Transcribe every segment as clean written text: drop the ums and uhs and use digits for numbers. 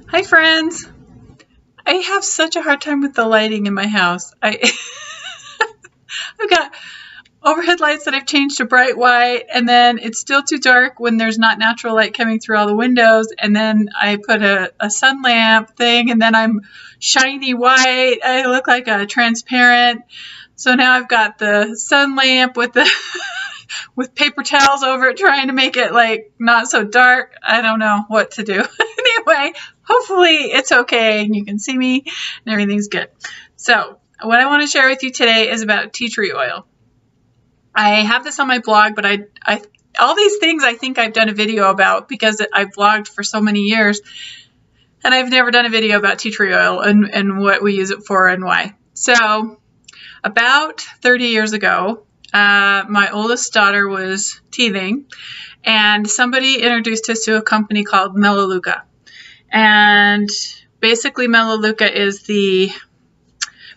Hi, friends. I have such a hard time with the lighting in my house. I've got overhead lights that I've changed to bright white, and then it's still too dark when there's not natural light coming through all the windows. And then I put a sun lamp thing, and then I'm shiny white. I look like a transparent. So now I've got the sun lamp with the with paper towels over it, trying to make it like not so dark. I don't know what to do. Anyway, hopefully it's okay and you can see me and everything's good. So what I want to share with you today is about tea tree oil. I have this on my blog, but I all these things I think I've done a video about because I've blogged for so many years, and I've never done a video about tea tree oil and what we use it for and why. So about 30 years ago, my oldest daughter was teething, and somebody introduced us to a company called Melaleuca. And basically, Melaleuca is the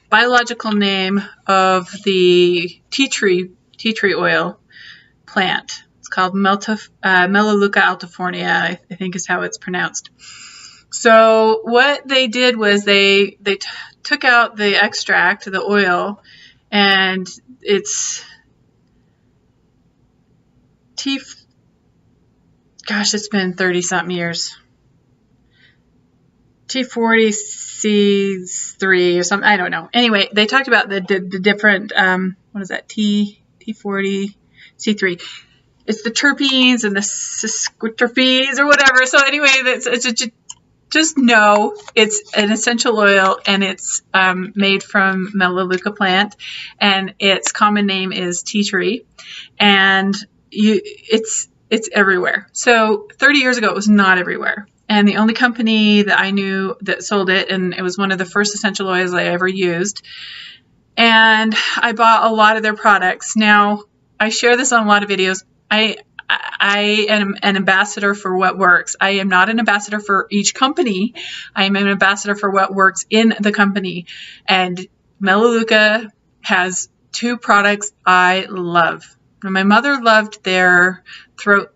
biological name of the tea tree oil plant. It's called Melaleuca altifornia, I think is how it's pronounced. So what they did was they took out the extract, the oil, and it's it's been 30-something years. T40C3 or something. I don't know. Anyway, they talked about the different, what is that? T40C3. It's the terpenes and the secretisgratitude or whatever. So anyway, just know it's an essential oil, and it's made from Melaleuca plant, and its common name is tea tree, and it's everywhere. So 30 years ago, it was not everywhere. And the only company that I knew that sold it, and it was one of the first essential oils I ever used. And I bought a lot of their products. Now, I share this on a lot of videos. I am an ambassador for what works. I am not an ambassador for each company. I am an ambassador for what works in the company. And Melaleuca has two products I love. My mother loved their throat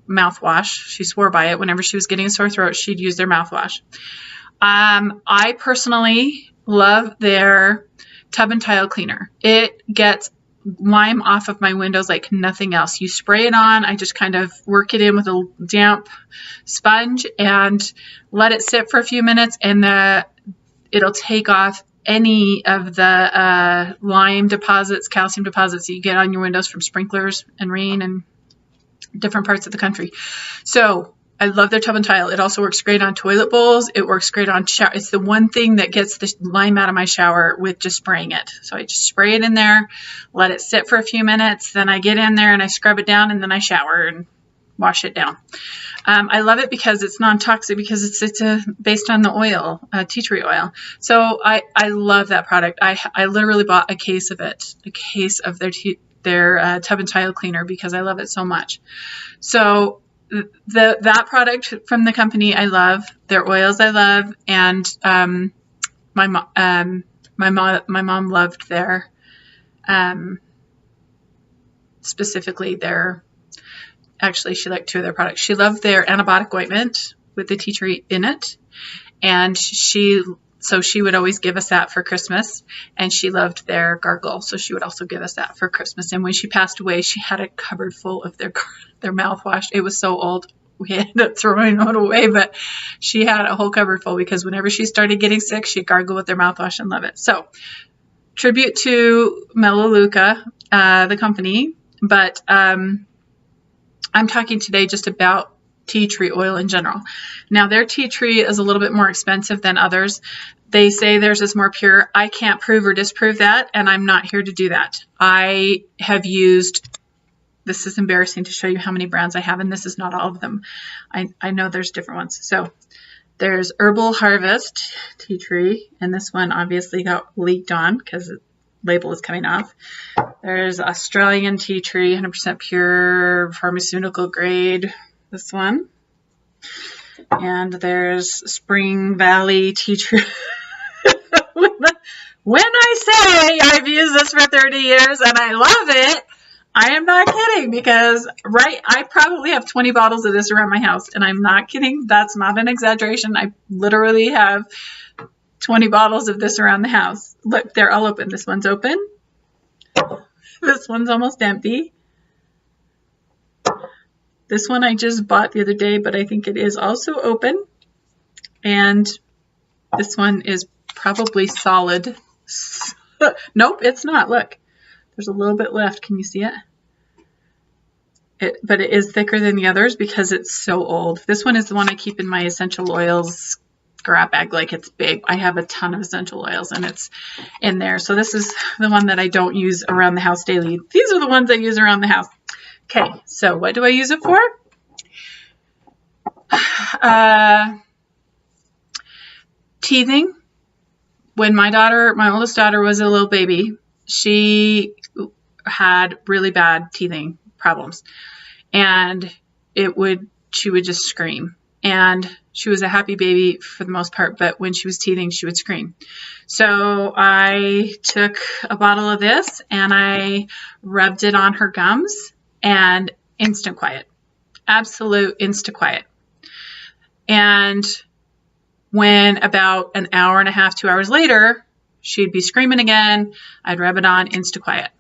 mouthwash. She swore by it. Whenever she was getting a sore throat, she'd use their mouthwash. I personally love their tub and tile cleaner. It gets lime off of my windows like nothing else. You spray it on. I just kind of work it in with a damp sponge and let it sit for a few minutes, and it'll take off any of the lime deposits, calcium deposits that you get on your windows from sprinklers and rain and different parts of the country. So I love their tub and tile. It also works great on toilet bowls. It works great on shower. It's the one thing that gets the lime out of my shower with just spraying it. So I just spray it in there, let it sit for a few minutes. Then I get in there and I scrub it down, and then I shower and wash it down. I love it because it's non-toxic, because it's based on the oil, tea tree oil. So I love that product. I literally bought a case of it, a case of their tub and tile cleaner, because I love it so much. So that product from the company I love, their oils I love, and my mom loved their specifically their. Actually, she liked two of their products. She loved their antibiotic ointment with the tea tree in it, and she would always give us that for Christmas. And she loved their gargle, so she would also give us that for Christmas. And when she passed away, she had a cupboard full of their mouthwash. It was so old, we ended up throwing it away, but she had a whole cupboard full, because whenever she started getting sick, she'd gargle with their mouthwash and love it. So, tribute to Melaleuca, the company, but I'm talking today just about tea tree oil in general. Now, their tea tree is a little bit more expensive than others. They say theirs is more pure. I can't prove or disprove that, and I'm not here to do that. I have used, this is embarrassing to show you how many brands I have, and this is not all of them. I know there's different ones. So there's Herbal Harvest tea tree, and this one obviously got leaked on because the label is coming off. There's Australian tea tree, 100% pure, pharmaceutical grade, this one. And there's Spring Valley tea tree. When I say I've used this for 30 years and I love it, I am not kidding, because I probably have 20 bottles of this around my house, and I'm not kidding. That's not an exaggeration. I literally have 20 bottles of this around the house. Look, they're all open. This one's open. This one's almost empty. This one I just bought the other day, but I think it is also open. And this one is probably solid. Nope, it's not. Look, there's a little bit left. Can you see it? But it is thicker than the others because it's so old. This one is the one I keep in my essential oils scrap bag. Like, it's big. I have a ton of essential oils and it's in there. So this is the one that I don't use around the house daily. These are the ones I use around the house. Okay, so what do I use it for? Teething. When my oldest daughter was a little baby, she had really bad teething problems, and she would just scream. And she was a happy baby for the most part, but when she was teething, she would scream. So I took a bottle of this and I rubbed it on her gums, and instant quiet. Absolute instant quiet. And when about an hour and a half, 2 hours later, she'd be screaming again, I'd rub it on, instant quiet.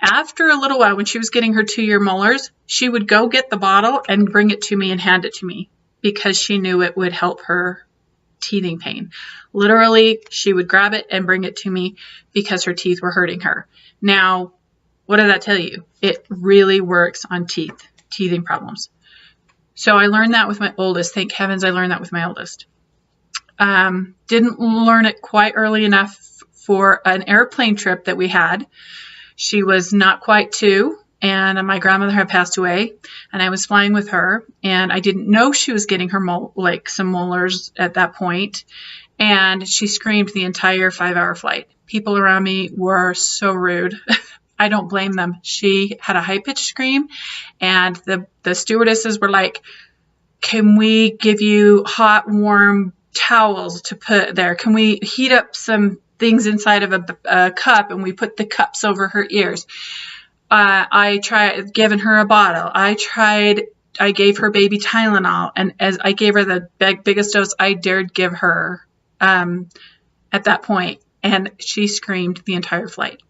After a little while, when she was getting her 2-year molars, she would go get the bottle and bring it to me and hand it to me because she knew it would help her teething pain. Literally, she would grab it and bring it to me because her teeth were hurting her. Now, what does that tell you? It really works on teething problems. So I learned that with my oldest. Thank heavens I learned that with my oldest. Didn't learn it quite early enough for an airplane trip that we had. She was not quite 2, and my grandmother had passed away, and I was flying with her, and I didn't know she was getting her some molars at that point, and she screamed the entire 5-hour flight. People around me were so rude. I don't blame them. She had a high-pitched scream, and the stewardesses were like, can we give you hot, warm towels to put there? Can we heat up some things inside of a cup, and we put the cups over her ears? I tried giving her a bottle. I gave her baby Tylenol, and as I gave her the biggest dose I dared give her at that point, and she screamed the entire flight.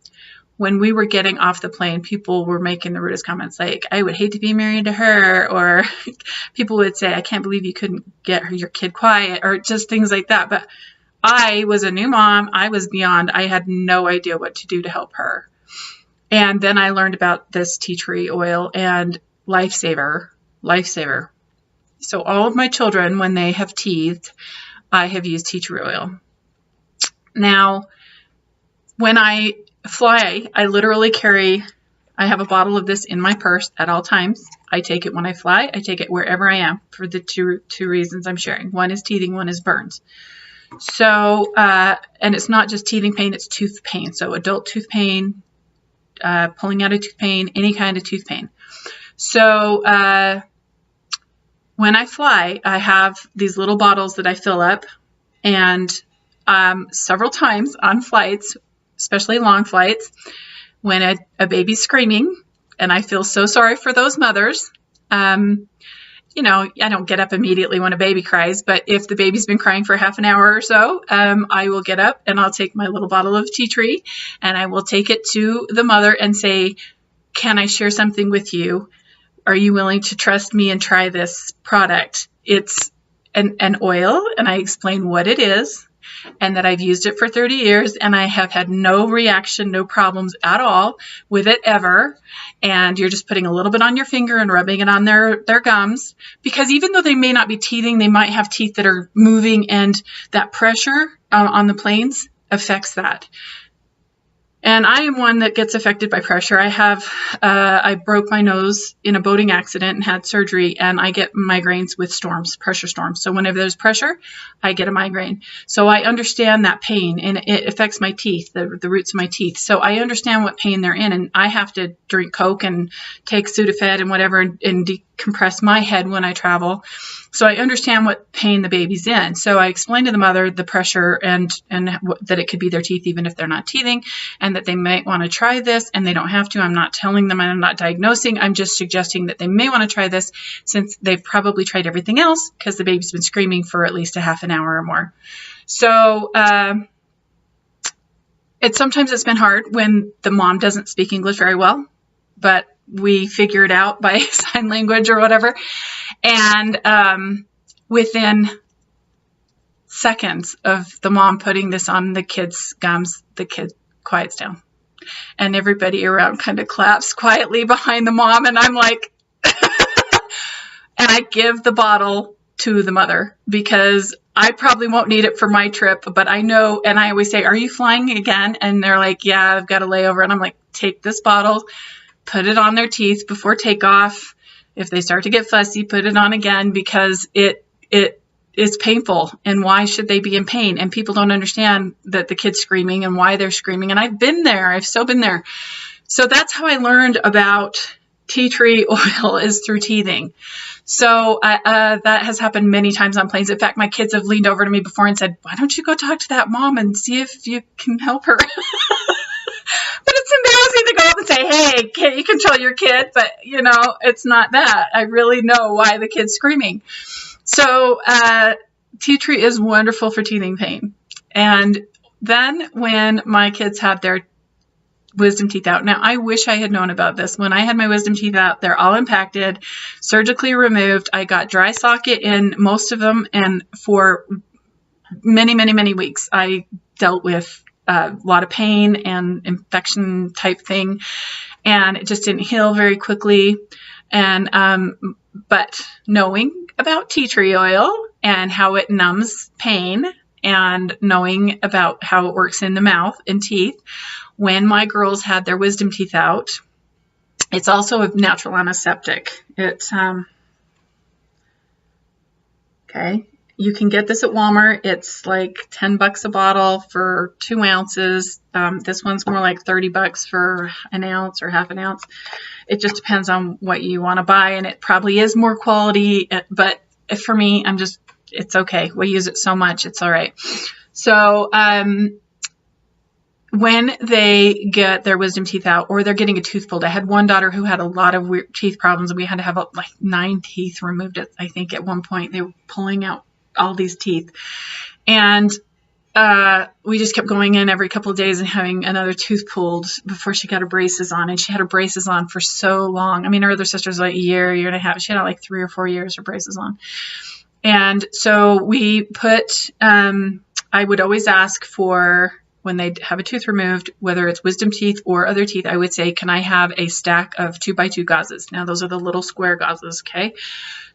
When we were getting off the plane, people were making the rudest comments like, I would hate to be married to her, or people would say, I can't believe you couldn't get your kid quiet, or just things like that. But I was a new mom. I was beyond. I had no idea what to do to help her. And then I learned about this tea tree oil, and lifesaver. So all of my children, when they have teethed, I have used tea tree oil. Now, when I fly, I literally I have a bottle of this in my purse at all times. I take it when I fly. I take it wherever I am for the two reasons I'm sharing. One is teething, one is burns. So, and it's not just teething pain, it's tooth pain. So adult tooth pain, pulling out a tooth pain, any kind of tooth pain. So, when I fly, I have these little bottles that I fill up, and several times on flights, especially long flights, when a baby's screaming, and I feel so sorry for those mothers. You know, I don't get up immediately when a baby cries, but if the baby's been crying for half an hour or so, I will get up and I'll take my little bottle of tea tree and I will take it to the mother and say, can I share something with you? Are you willing to trust me and try this product? It's an oil, and I explain what it is, and that I've used it for 30 years and I have had no reaction, no problems at all with it ever. And you're just putting a little bit on your finger and rubbing it on their gums, because even though they may not be teething, they might have teeth that are moving, and that pressure on the planes affects that. And I am one that gets affected by pressure. I broke my nose in a boating accident and had surgery, and I get migraines with storms, pressure storms. So whenever there's pressure, I get a migraine. So I understand that pain, and it affects my teeth, the roots of my teeth. So I understand what pain they're in, and I have to drink Coke and take Sudafed and whatever and decompress my head when I travel. So I understand what pain the baby's in. So I explained to the mother the pressure and that it could be their teeth even if they're not teething, and that they might want to try this, and they don't have to. I'm not telling them, I'm not diagnosing. I'm just suggesting that they may want to try this since they've probably tried everything else because the baby's been screaming for at least a half an hour or more. So sometimes it's been hard when the mom doesn't speak English very well, but we figure it out by sign language or whatever. And within seconds of the mom putting this on the kid's gums, the kid quiets down. And everybody around kind of claps quietly behind the mom. And I'm like, and I give the bottle to the mother because I probably won't need it for my trip, but I know, and I always say, are you flying again? And they're like, yeah, I've got a layover. And I'm like, take this bottle, put it on their teeth before takeoff. If they start to get fussy, put it on again because it is painful. And why should they be in pain? And people don't understand that the kid's screaming and why they're screaming. And I've been there. I've so been there. So that's how I learned about tea tree oil, is through teething. So that has happened many times on planes. In fact, my kids have leaned over to me before and said, why don't you go talk to that mom and see if you can help her? But it's embarrassing to go up and say, hey, can't you control your kid? But, it's not that. I really know why the kid's screaming. So tea tree is wonderful for teething pain. And then when my kids had their wisdom teeth out. Now, I wish I had known about this. When I had my wisdom teeth out, they're all impacted, surgically removed. I got dry socket in most of them. And for many, many, many weeks, I dealt with a lot of pain and infection type thing. And it just didn't heal very quickly. And, but knowing about tea tree oil and how it numbs pain and knowing about how it works in the mouth and teeth, when my girls had their wisdom teeth out, it's also a natural antiseptic. It's, okay. You can get this at Walmart. It's like $10 a bottle for 2 ounces. This one's more like $30 for an ounce or half an ounce. It just depends on what you want to buy. And it probably is more quality, but for me, it's okay. We use it so much. It's all right. So, when they get their wisdom teeth out or they're getting a tooth pulled. I had one daughter who had a lot of weird teeth problems, and we had to have like 9 teeth removed. I think at one point they were pulling out all these teeth. And we just kept going in every couple of days and having another tooth pulled before she got her braces on. And she had her braces on for so long. I mean, her other sister's like a year and a half. She had like 3 or 4 years her braces on. And so we put, I would always ask for, when they have a tooth removed, whether it's wisdom teeth or other teeth, I would say, can I have a stack of 2x2 gauzes? Now, those are the little square gauzes, okay?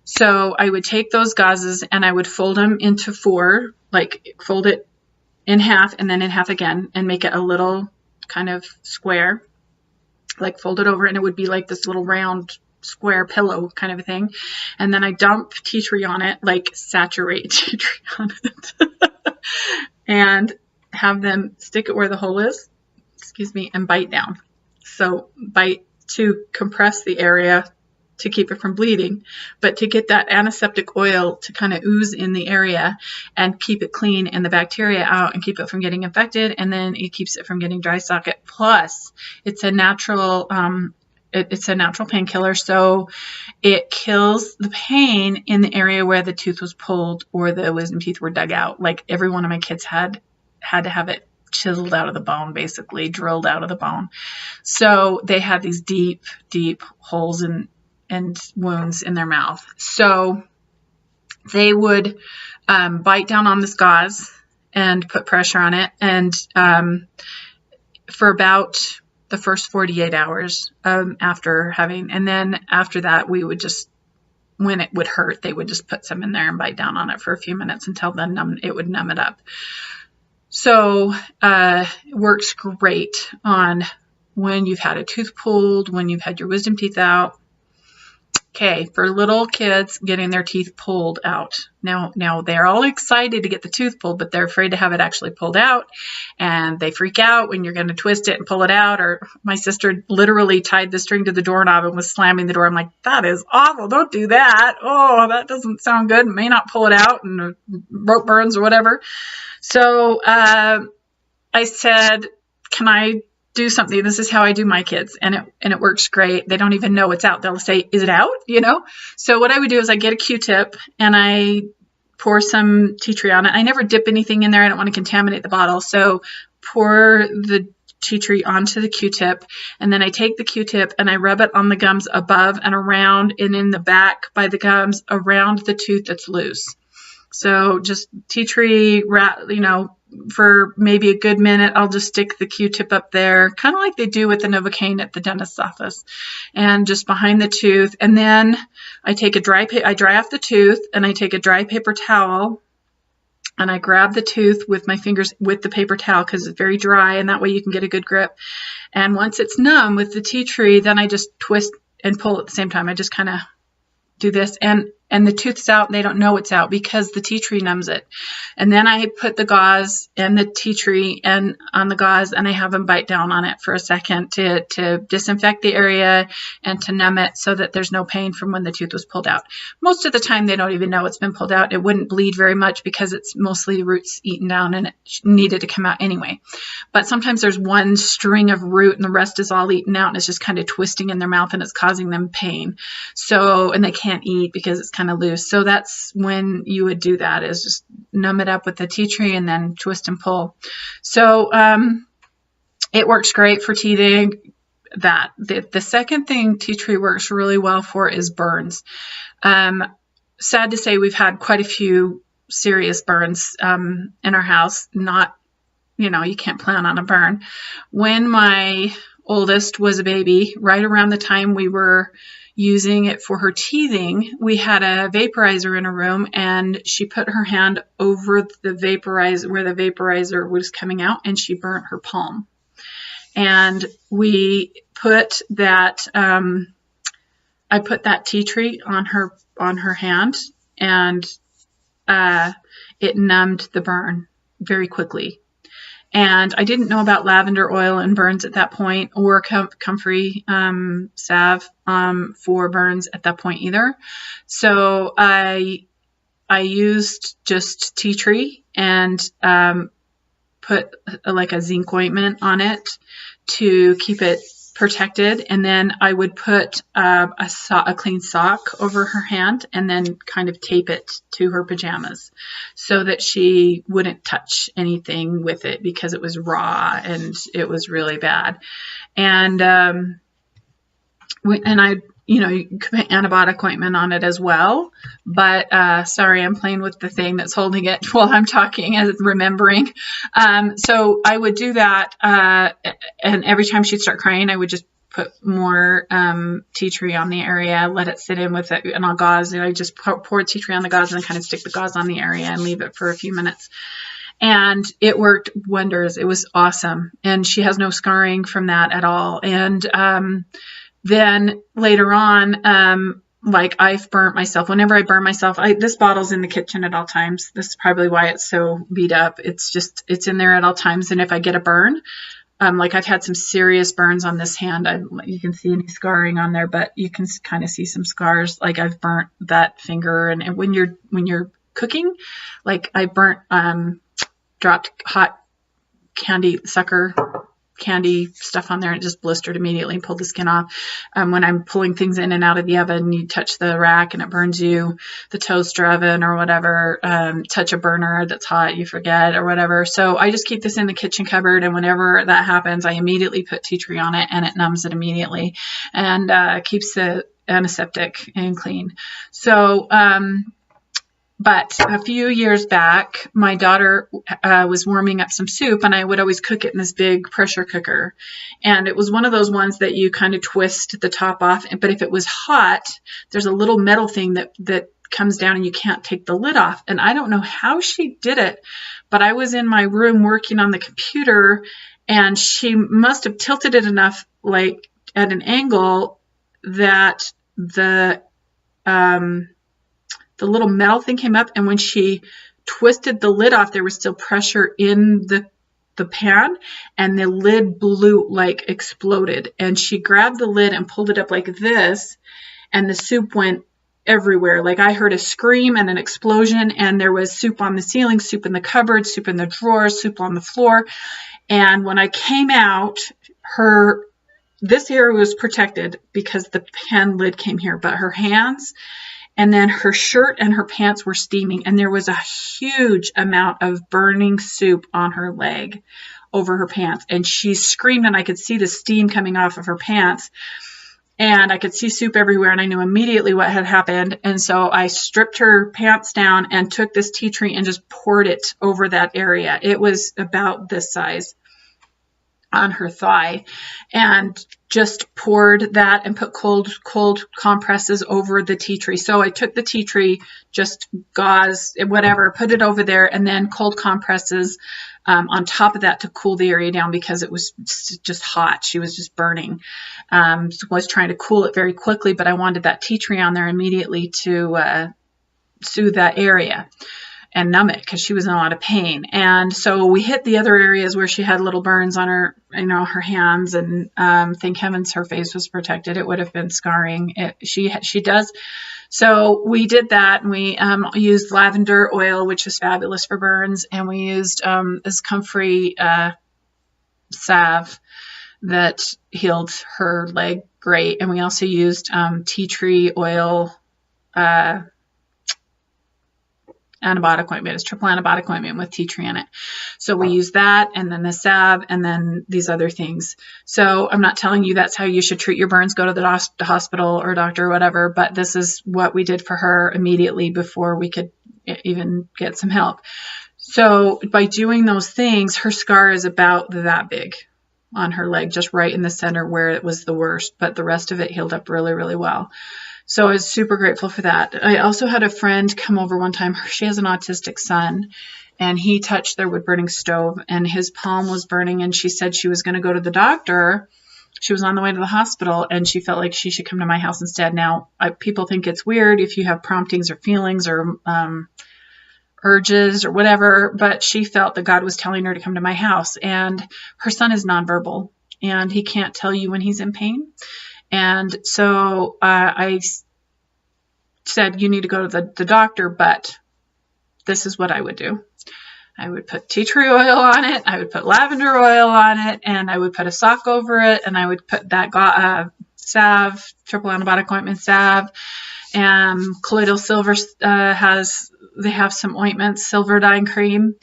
So I would take those gauzes and I would fold them into 4, like fold it in half and then in half again and make it a little kind of square, like fold it over, and it would be like this little round square pillow kind of a thing. And then I dump tea tree on it, like saturate tea tree on it, and have them stick it where the hole is, and bite down. So bite to compress the area to keep it from bleeding, but to get that antiseptic oil to kind of ooze in the area and keep it clean and the bacteria out and keep it from getting infected. And then it keeps it from getting dry socket. Plus it's a natural, it's a natural painkiller. So it kills the pain in the area where the tooth was pulled or the wisdom teeth were dug out. Like every one of my kids had to have it chiseled out of the bone, basically drilled out of the bone. So they had these deep, deep holes and wounds in their mouth. So they would bite down on this gauze and put pressure on it. And for about the first 48 hours after having, and then after that, we would just, when it would hurt, they would just put some in there and bite down on it for a few minutes until then it would numb it up. So it works great on when you've had a tooth pulled, when you've had your wisdom teeth out. Okay, for little kids getting their teeth pulled out. Now they're all excited to get the tooth pulled, but they're afraid to have it actually pulled out, and they freak out when you're going to twist it and pull it out. Or my sister literally tied the string to the doorknob and was slamming the door. I'm like, that is awful. Don't do that. Oh, that doesn't sound good. May not pull it out, and rope burns or whatever. So I said, can I do something? This is how I do my kids, and it works great. They don't even know it's out. They'll say, is it out? So what I would do is I get a Q-tip and I pour some tea tree on it. I never dip anything in there. I don't want to contaminate the bottle. So pour the tea tree onto the Q-tip, and then I take the Q-tip and I rub it on the gums above and around and in the back by the gums around the tooth that's loose. So just tea tree, for maybe a good minute, I'll just stick the Q-tip up there, kind of like they do with the Novocaine at the dentist's office, and just behind the tooth. And then I take I dry off the tooth, and I take a dry paper towel, and I grab the tooth with my fingers with the paper towel because it's very dry, and that way you can get a good grip. And once it's numb with the tea tree, then I just twist and pull at the same time. I just kind of do this, and the tooth's out, and they don't know it's out because the tea tree numbs it. And then I put the gauze and the tea tree and on the gauze, and I have them bite down on it for a second to disinfect the area and to numb it so that there's no pain from when the tooth was pulled out. Most of the time, they don't even know it's been pulled out. It wouldn't bleed very much because it's mostly the roots eaten down, and it needed to come out anyway. But sometimes there's one string of root and the rest is all eaten out, and it's just kind of twisting in their mouth, and it's causing them pain. And they can't eat because it's kind of loose. So that's when you would do that, is just numb it up with the tea tree and then twist and pull. So it works great for teething. The second thing tea tree works really well for is burns. Sad to say, we've had quite a few serious burns in our house. Not, you can't plan on a burn. When my oldest was a baby, right around the time we were using it for her teething, we had a vaporizer in a room, and she put her hand over the vaporizer where the vaporizer was coming out, and she burnt her palm. And we put that, I put that tea tree on her hand, and it numbed the burn very quickly. And I didn't know about lavender oil and burns at that point, or comfrey salve for burns at that point either. So I used just tea tree and put like a zinc ointment on it to keep it protected, and then I would put a clean sock over her hand and then kind of tape it to her pajamas so that she wouldn't touch anything with it because it was raw and it was really bad. And you could put antibiotic ointment on it as well, but sorry, I'm playing with the thing that's holding it while I'm talking as remembering. So I would do that, and every time she'd start crying, I would just put more tea tree on the area, let it sit in with it, and I'll gauze, and I just pour tea tree on the gauze and then kind of stick the gauze on the area and leave it for a few minutes. And it worked wonders. It was awesome, and she has no scarring from that at all. And then later on, like I've burnt myself. Whenever I burn myself, this bottle's in the kitchen at all times. This is probably why it's so beat up. It's in there at all times. And if I get a burn, like I've had some serious burns on this hand. You can see any scarring on there, but you can kind of see some scars. Like I've burnt that finger. And when you're cooking, like I burnt, dropped hot candy stuff on there, and it just blistered immediately and pulled the skin off. When I'm pulling things in and out of the oven, you touch the rack and it burns you, the toaster oven or whatever, touch a burner that's hot, you forget or whatever. So I just keep this in the kitchen cupboard, and whenever that happens, I immediately put tea tree on it, and it numbs it immediately and keeps the antiseptic and clean. So but a few years back, my daughter was warming up some soup, and I would always cook it in this big pressure cooker. And it was one of those ones that you kind of twist the top off. But if it was hot, there's a little metal thing that comes down and you can't take the lid off. And I don't know how she did it, but I was in my room working on the computer, and she must have tilted it enough, like at an angle, that the the little metal thing came up, and when she twisted the lid off, there was still pressure in the pan, and the lid blew, like exploded. And she grabbed the lid and pulled it up like this, and the soup went everywhere. Like I heard a scream and an explosion, and there was soup on the ceiling, soup in the cupboard, soup in the drawers, soup on the floor. And when I came out, this area was protected because the pan lid came here, but her hands and then her shirt and her pants were steaming, and there was a huge amount of burning soup on her leg over her pants. And she screamed, and I could see the steam coming off of her pants, and I could see soup everywhere, and I knew immediately what had happened. And so I stripped her pants down and took this tea tree and just poured it over that area. It was about this size on her thigh, and just poured that and put cold compresses over the tea tree. So I took the tea tree, just gauze, whatever, put it over there, and then cold compresses on top of that to cool the area down, because it was just hot. She was just burning. Was trying to cool it very quickly, but I wanted that tea tree on there immediately to soothe that area and numb it, because she was in a lot of pain. And so we hit the other areas where she had little burns on her, her hands, and thank heavens her face was protected. It would have been scarring. She does. So we did that, and we used lavender oil, which is fabulous for burns, and we used this comfrey salve that healed her leg great. And we also used tea tree oil antibiotic ointment. It's triple antibiotic ointment with tea tree in it. So we use that, and then the salve, and then these other things. So I'm not telling you that's how you should treat your burns. Go to the hospital or doctor or whatever, but this is what we did for her immediately before we could even get some help. So by doing those things, her scar is about that big on her leg, just right in the center where it was the worst, but the rest of it healed up really, really well. So I was super grateful for that. I also had a friend come over one time. She has an autistic son, and he touched their wood-burning stove, and his palm was burning, and she said she was going to go to the doctor. She was on the way to the hospital, and she felt like she should come to my house instead. Now, people think it's weird if you have promptings or feelings or urges or whatever, but she felt that God was telling her to come to my house. And her son is nonverbal, and he can't tell you when he's in pain. And so I said, you need to go to the doctor, but this is what I would do. I would put tea tree oil on it. I would put lavender oil on it, and I would put a sock over it, and I would put that salve, triple antibiotic ointment salve. Colloidal silver they have some ointments, Silverdine cream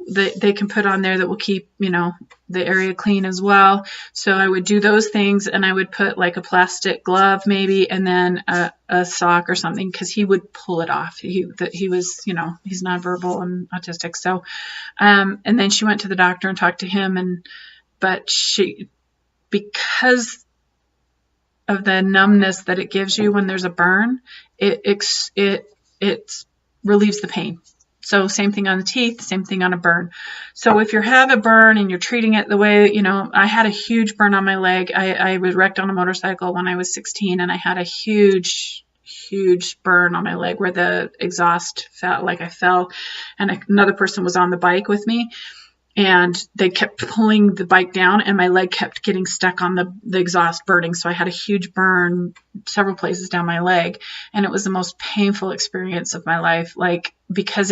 that they can put on there that will keep, the area clean as well. So I would do those things, and I would put like a plastic glove maybe, and then a sock or something, because he would pull it off. He was, he's nonverbal and autistic. So, and then she went to the doctor and talked to him, but because of the numbness that it gives you when there's a burn, it relieves the pain. So same thing on the teeth, same thing on a burn. So if you have a burn and you're treating it the way, I had a huge burn on my leg. I was wrecked on a motorcycle when I was 16, and I had a huge burn on my leg where the exhaust felt like I fell, and another person was on the bike with me, and they kept pulling the bike down, and my leg kept getting stuck on the exhaust burning. So I had a huge burn several places down my leg, and it was the most painful experience of my life. Because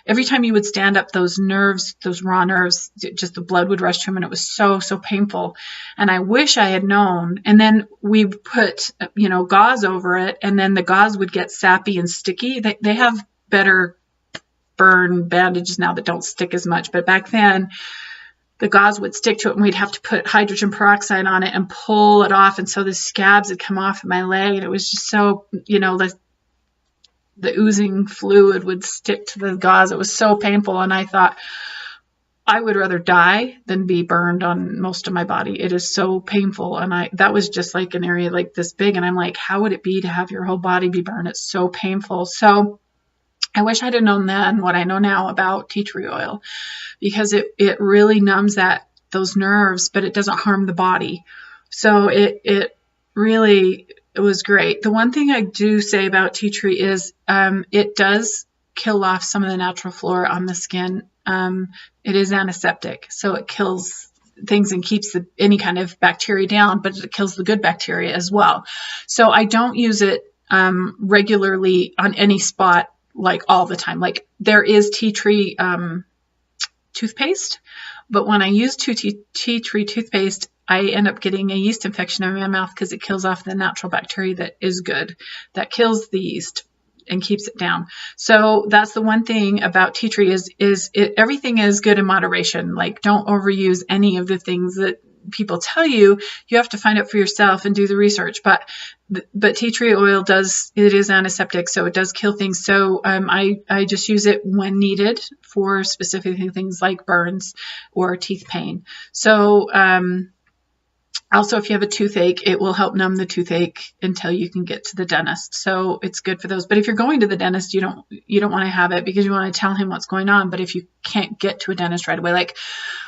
every time you would stand up, those nerves, those raw nerves, just the blood would rush to them, and it was so, so painful. And I wish I had known. And then we put, gauze over it, and then the gauze would get sappy and sticky. They have better burn bandages now that don't stick as much, but back then the gauze would stick to it, and we'd have to put hydrogen peroxide on it and pull it off, and so the scabs had come off of my leg, and it was just so, the oozing fluid would stick to the gauze. It was so painful, and I thought, I would rather die than be burned on most of my body. It is so painful, and that was just like an area like this big, and I'm like, how would it be to have your whole body be burned? It's so painful. So I wish I'd have known then what I know now about tea tree oil, because it really numbs those nerves, but it doesn't harm the body. So it really it was great. The one thing I do say about tea tree is it does kill off some of the natural flora on the skin. It is antiseptic, so it kills things and keeps any kind of bacteria down, but it kills the good bacteria as well. So I don't use it regularly on any spot, like all the time. Like there is tea tree toothpaste, but when I use tea tree toothpaste, I end up getting a yeast infection in my mouth because it kills off the natural bacteria that is good, that kills the yeast and keeps it down. So that's the one thing about tea tree is everything is good in moderation. Like don't overuse any of the things that people tell you. You have to find out for yourself and do the research. But tea tree oil it is antiseptic, so it does kill things. So I just use it when needed for specific things like burns or teeth pain. So also, if you have a toothache, it will help numb the toothache until you can get to the dentist. So it's good for those. But if you're going to the dentist, you don't want to have it because you want to tell him what's going on. But if you can't get to a dentist right away, like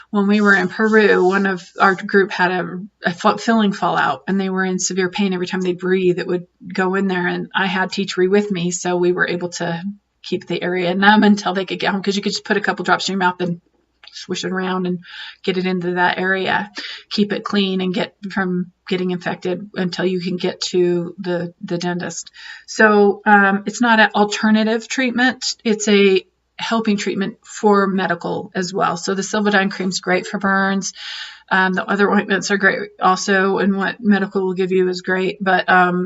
when we were in Peru, one of our group had a filling fall out, and they were in severe pain every time they breathe. It would go in there, and I had tea tree with me, so we were able to keep the area numb until they could get home, because you could just put a couple drops in your mouth and swish it around and get it into that area, keep it clean, and get from getting infected until you can get to the dentist. So it's not an alternative treatment. It's a helping treatment for medical as well. So the Silvadine cream is great for burns. The other ointments are great also, and what medical will give you is great. But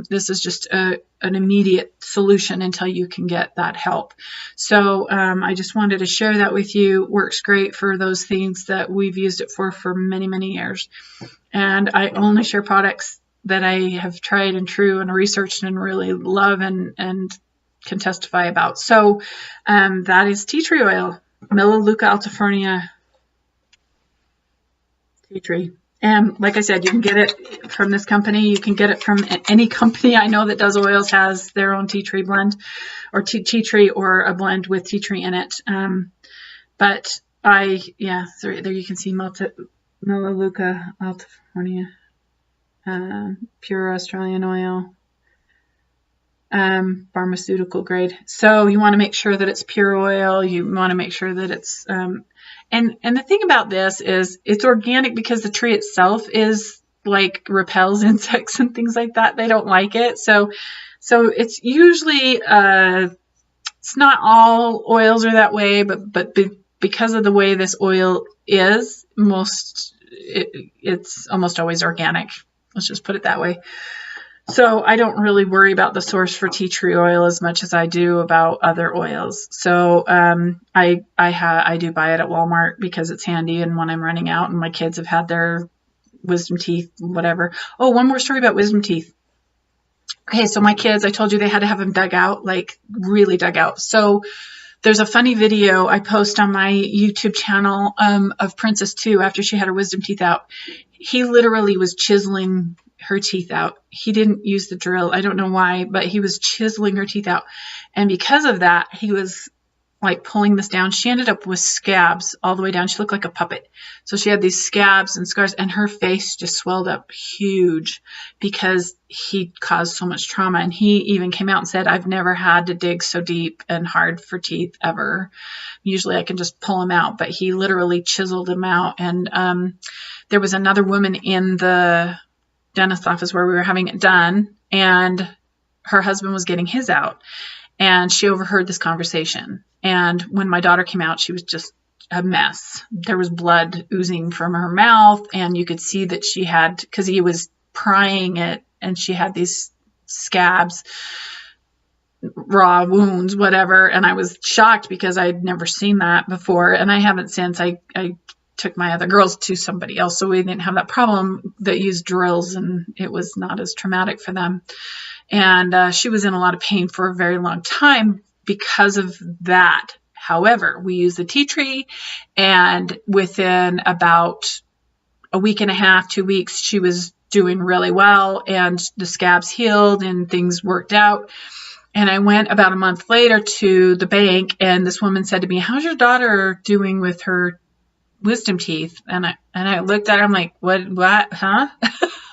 this is just an immediate solution until you can get that help. So I just wanted to share that with you. Works great for those things that we've used it for many, many years. And I only share products that I have tried and true and researched and really love and can testify about. So that is tea tree oil, Melaleuca altifornia tea tree. And like I said, you can get it from this company. You can get it from any company I know that does oils has their own tea tree blend, or tea tree, or a blend with tea tree in it. But so there you can see Melaleuca altifornia, pure Australian oil, pharmaceutical grade. So you want to make sure that it's pure oil. You want to make sure that it's and the thing about this is it's organic, because the tree itself is like repels insects and things like that. They don't like it. So it's usually it's not all oils are that way, but because of the way this oil is, it's almost always organic. Let's just put it that way. So I don't really worry about the source for tea tree oil as much as I do about other oils. So I do buy it at Walmart because it's handy, and when I'm running out and my kids have had their wisdom teeth, whatever. Oh, one more story about wisdom teeth. Okay, so my kids, I told you they had to have them dug out, like really dug out. So there's a funny video I post on my YouTube channel of Princess 2 after she had her wisdom teeth out. He literally was chiseling her teeth out. He didn't use the drill. I don't know why, but he was chiseling her teeth out. And because of that, he was like pulling this down. She ended up with scabs all the way down. She looked like a puppet. So she had these scabs and scars, and her face just swelled up huge because he caused so much trauma. And he even came out and said, I've never had to dig so deep and hard for teeth ever. Usually I can just pull them out, but he literally chiseled them out. And there was another woman in the dentist office where we were having it done, and her husband was getting his out, and she overheard this conversation. And when my daughter came out, she was just a mess. There was blood oozing from her mouth, and you could see that she had, because he was prying it, and she had these scabs, raw wounds, whatever. And I was shocked because I'd never seen that before, and I haven't since. I took my other girls to somebody else, so we didn't have that problem, that used drills, and it was not as traumatic for them. And she was in a lot of pain for a very long time because of that. However, we used the tea tree, and within about a week and a half, 2 weeks, she was doing really well, and the scabs healed and things worked out. And I went about a month later to the bank, and this woman said to me, how's your daughter doing with her wisdom teeth? And I looked at her, I'm like, what, huh?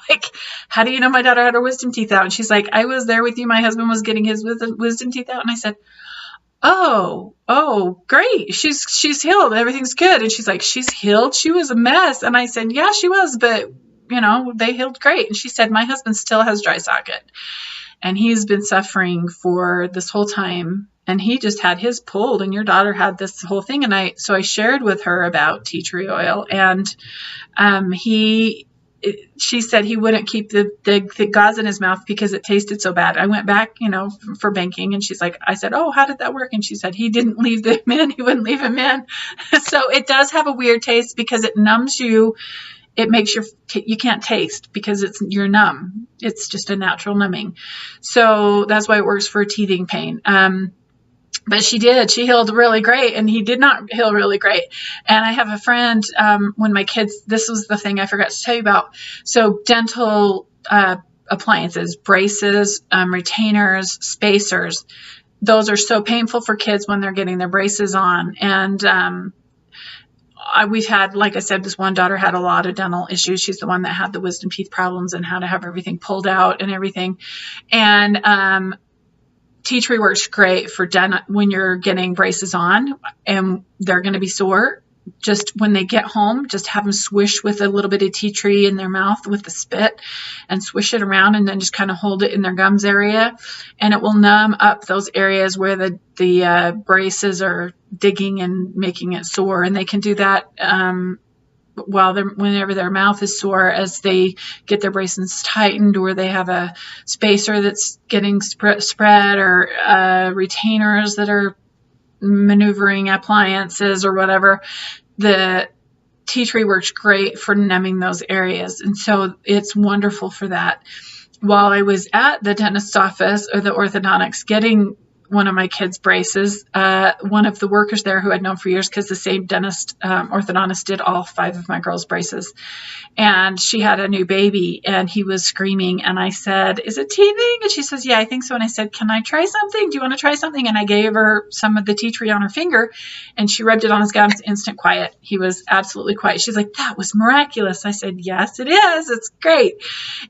like, how do you know my daughter had her wisdom teeth out? And she's like, I was there with you. My husband was getting his wisdom teeth out. And I said, oh, great. She's healed. Everything's good. And she's like, she's healed? She was a mess. And I said, yeah, she was, but they healed great. And she said, my husband still has dry socket and he's been suffering for this whole time. And he just had his pulled, and your daughter had this whole thing. And I shared with her about tea tree oil, and she said he wouldn't keep the gauze in his mouth because it tasted so bad. I went back, for banking, and she's like, I said, oh, how did that work? And she said, he didn't leave them in. He wouldn't leave him in. So it does have a weird taste because it numbs you. It makes you can't taste because you're numb. It's just a natural numbing. So that's why it works for teething pain. But she healed really great, and he did not heal really great. And I have a friend, when my kids, this was the thing I forgot to tell you about. So dental appliances, braces, retainers, spacers, those are so painful for kids when they're getting their braces on. And we've had, like I said, this one daughter had a lot of dental issues. She's the one that had the wisdom teeth problems and how to have everything pulled out and everything. And tea tree works great for when you're getting braces on and they're going to be sore. Just when they get home, just have them swish with a little bit of tea tree in their mouth with the spit and swish it around, and then just kind of hold it in their gums area, and it will numb up those areas where the braces are digging and making it sore. And they can do that whenever their mouth is sore, as they get their braces tightened, or they have a spacer that's getting spread, or retainers that are maneuvering appliances or whatever. The tea tree works great for numbing those areas. And so it's wonderful for that. While I was at the dentist's office, or the orthodontics, getting one of my kids' braces, one of the workers there, who I'd known for years because the same dentist, orthodontist, did all 5 of my girls' braces. And she had a new baby, and he was screaming. And I said, is it teething? And she says, yeah, I think so. And I said, can I try something? Do you want to try something? And I gave her some of the tea tree on her finger, and she rubbed it on his gums. Instant quiet. He was absolutely quiet. She's like, that was miraculous. I said, yes, it is. It's great.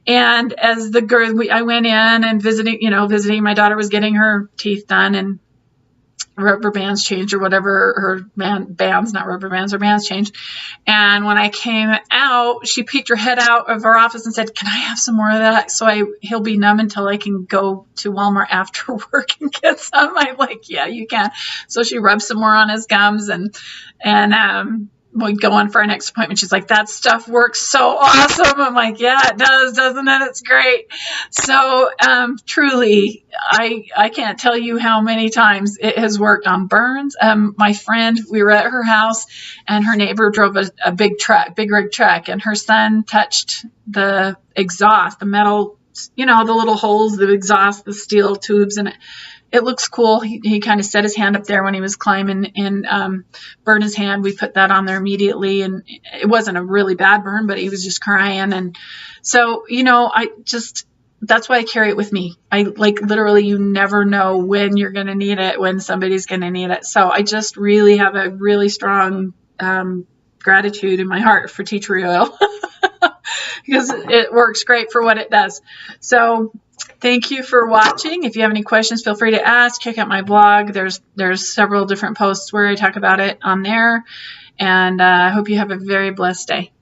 And as the girl, I went in and visiting my daughter was getting her teeth done, and rubber bands changed, or whatever, her bands, not rubber bands, her bands changed. And when I came out, she peeked her head out of her office and said, can I have some more of that? So he'll be numb until I can go to Walmart after work and get some. I'm like, yeah, you can. So she rubbed some more on his gums, and we'd go on for our next appointment. She's like, that stuff works so awesome. I'm like, yeah, it does, doesn't it? It's great. So truly, I can't tell you how many times it has worked on burns. My friend, we were at her house, and her neighbor drove a big rig truck, and her son touched the exhaust, the metal, the little holes, the exhaust, the steel tubes, and it looks cool. He kind of set his hand up there when he was climbing and burned his hand. We put that on there immediately, and it wasn't a really bad burn, but he was just crying. And so, that's why I carry it with me. Literally, you never know when you're going to need it, when somebody's going to need it. So I just really have a really strong gratitude in my heart for tea tree oil because it works great for what it does. So thank you for watching. If you have any questions, feel free to ask. Check out my blog. There's several different posts where I talk about it on there. And I hope you have a very blessed day.